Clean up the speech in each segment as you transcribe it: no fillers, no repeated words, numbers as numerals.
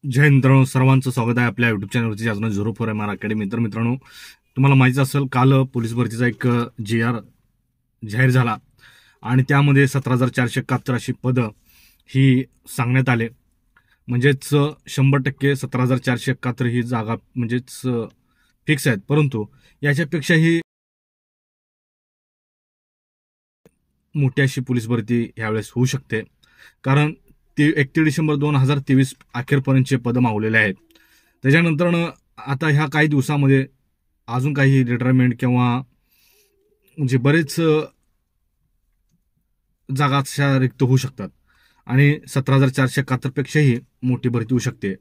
जय हिंद मित्रांनो, सर्वांचं स्वागत आहे आपल्या युट्यूब चॅनलवरती ज्याचं 04MR अकॅडमी। तर मित्रांनो, तुम्हाला माहिती असेल काल पोलीस भरतीचा एक GR जाहीर झाला आणि त्यामध्ये 17,471 अशी पदं ही सांगण्यात आले। म्हणजेच 100% 17,471 ही जागा म्हणजेच फिक्स आहेत, परंतु याच्यापेक्षाही मोठी अशी पोलीस भरती यावेळेस होऊ शकते, कारण 31 डिसेंबर 2023 अखेरपर्यंतचे पदं मावलेले आहेत। त्याच्यानंतर आता ह्या काही दिवसामध्ये अजून काही रिटायरमेंट किंवा म्हणजे बरेच जागा अशा रिक्त होऊ शकतात आणि 17,471 पेक्षाही मोठी भरती होऊ शकते।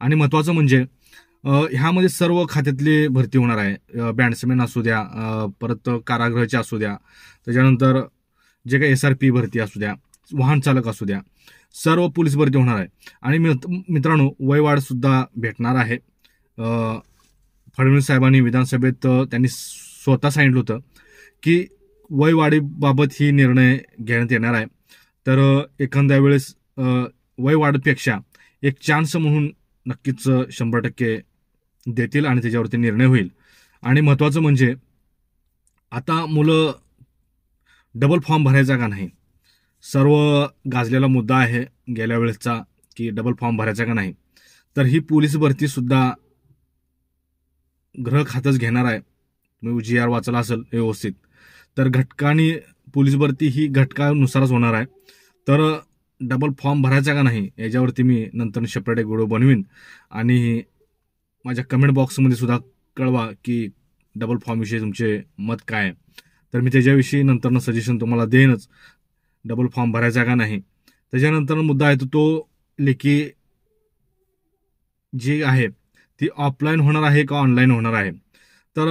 आणि महत्त्वाचं म्हणजे ह्यामध्ये सर्व खात्यातली भरती होणार आहे। बँड्समॅन असू द्या, परत कारागृहाचे असू द्या, त्याच्यानंतर जे काही SRP भरती असू द्या, वाहन चालक असू द्या, सर्व पोलीस भरती होणार आहे। आणि मित्रांनो, वयवाढ सुद्धा भेटणार आहे। फडणवीस साहेबांनी विधानसभेत त्यांनी स्वतः सांगितलं होतं की वयवाढीबाबत ही निर्णय घेण्यात येणार आहे। तर एखाद्या वेळेस वयवाढीपेक्षा एक चान्स म्हणून नक्कीच 100% देतील आणि त्याच्यावरती निर्णय होईल। आणि महत्त्वाचं म्हणजे आता मुलं डबल फॉर्म भरायचा का नाही, सर्व गाजलेला मुद्दा आहे गेल्या वेळेसचा की डबल फॉर्म भरायचा का नाही। तर ही पोलीस भरती सुद्धा गृह खातच घेणार आहे। तुम्ही GR वाचला असेल व्यवस्थित, तर घटकांनी पोलीस भरती ही घटकानुसारच होणार आहे। तर डबल फॉर्म भरायचा का नाही याच्यावरती मी नंतर सेपरेट एक व्हिडिओ बनवीन आणि माझ्या कमेंट बॉक्समध्ये सुद्धा कळवा की डबल फॉर्मविषयी तुमचे मत काय आहे। तर मी त्याच्याविषयी नंतर सजेशन तुम्हाला देईनच, डबल फॉर्म भरायचा का नाही। त्याच्यानंतर मुद्दा आहे तो लेखी जी आहे ती ऑफलाईन होणार आहे का ऑनलाईन होणार आहे। तर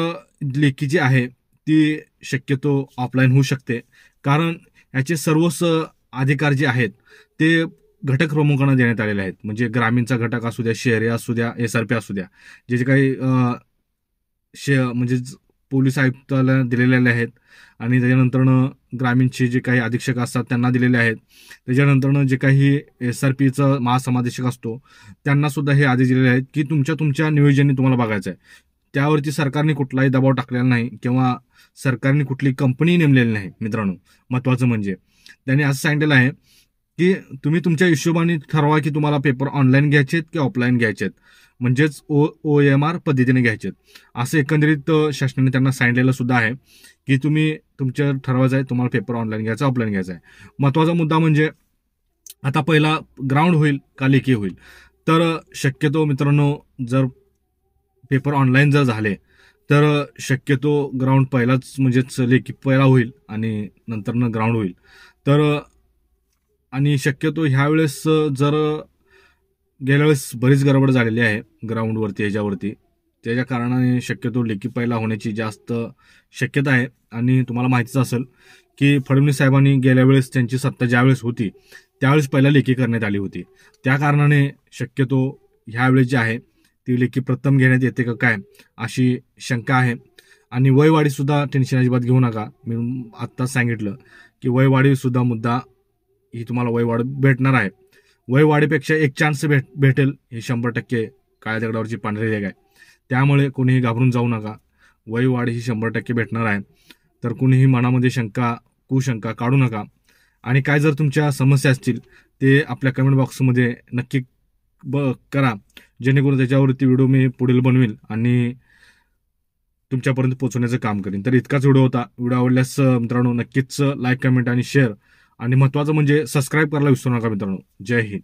लेखी जी आहे ती शक्यतो ऑफलाईन होऊ शकते, कारण याचे सर्वच अधिकार जे आहेत ते घटक प्रमुखांना देण्यात आलेले आहेत। म्हणजे ग्रामीणचा घटक असू द्या, शहरी असू द्या, SRP असू द्या, जे काही म्हणजे पोलीस आयुक्ताला दिलेले आहेत आणि त्याच्यानंतर ग्रामीणचे जे काही अधीक्षक असतात त्यांना दिलेले आहेत। त्याच्यानंतर जे काही SRPचा महासमादेशक असतो त्यांना सुद्धा हे आदेश दिलेले आहेत की तुमच्या नियोजनाने तुम्हाला बघायचं आहे। त्यावरती सरकारने कुठलाही दबाव टाकलेला नाही किंवा सरकारने कुठली कंपनी नेमलेली नाही। मित्रांनो, महत्त्वाचं म्हणजे त्यांनी असं सांगितलेलं आहे की तुम्ही तुमच्या हिशोबाने ठरवा की तुम्हाला पेपर ऑनलाईन घ्यायचे आहेत की ऑफलाईन घ्यायचे आहेत, म्हणजेच OMR पद्धतीने घ्यायचे आहेत। असं एकंदरीत शासनाने त्यांना सांगितलेलं सुद्धा आहे की तुम्ही तुमचं ठरवायचं आहे, तुम्हाला पेपर ऑनलाईन घ्यायचा ऑफलाईन घ्यायचा आहे। महत्त्वाचा मुद्दा म्हणजे आता पहिला ग्राउंड होईल का लेखी होईल। तर शक्यतो मित्रांनो, जर पेपर ऑनलाईन जर झाले तर शक्यतो ग्राउंड पहिलाच म्हणजेच लेखी पहिला होईल आणि नंतर ग्राउंड होईल। तर आणि शक्यतो ह्यावेळेस जर गेल्या वेळेस बरीच गडबड झालेली आहे ग्राउंडवरती ह्याच्यावरती, त्याच्या कारणाने शक्यतो लेखी पहिला होण्याची जास्त शक्यता आहे। आणि तुम्हाला माहितीच असेल की फडणवीस साहेबांनी गेल्या वेळेस त्यांची सत्ता ज्यावेळेस होती त्यावेळेस पहिला लेखी करण्यात आली होती, त्या कारणाने शक्यतो ह्यावेळेस जे आहे ती लेखी प्रथम घेण्यात येते का काय अशी शंका आहे। आणि वयवाढीसुद्धा टेन्शन अजिबात घेऊ नका, मी आत्ताच सांगितलं की वयवाढीसुद्धा मुद्दा ही तुम्हाला वयवाढ भेटणार आहे। वयवाढीपेक्षा एक चान्स भेटेल हे 100% काळ्या दगडावरची पांढरी रेघ आहे। त्यामुळे कोणीही घाबरून जाऊ नका, वयवाढ ही 100% भेटणार आहे। तर कोणीही मनामध्ये कुशंका काढू नका। आणि काय जर तुमच्या समस्या असतील ते आपल्या कमेंट बॉक्समध्ये नक्की करा, जेणेकरून त्याच्यावरती व्हिडिओ मी पुढील बनवेल आणि तुमच्यापर्यंत पोहोचवण्याचं काम करेन। तर इतकाच व्हिडिओ होता। व्हिडिओ आवडल्यास मित्रांनो नक्कीच लाईक, कमेंट आणि शेअर, आणि महत्त्वाचं म्हणजे सबस्क्राईब करायला विसरू नका मित्रांनो। जय हिंद।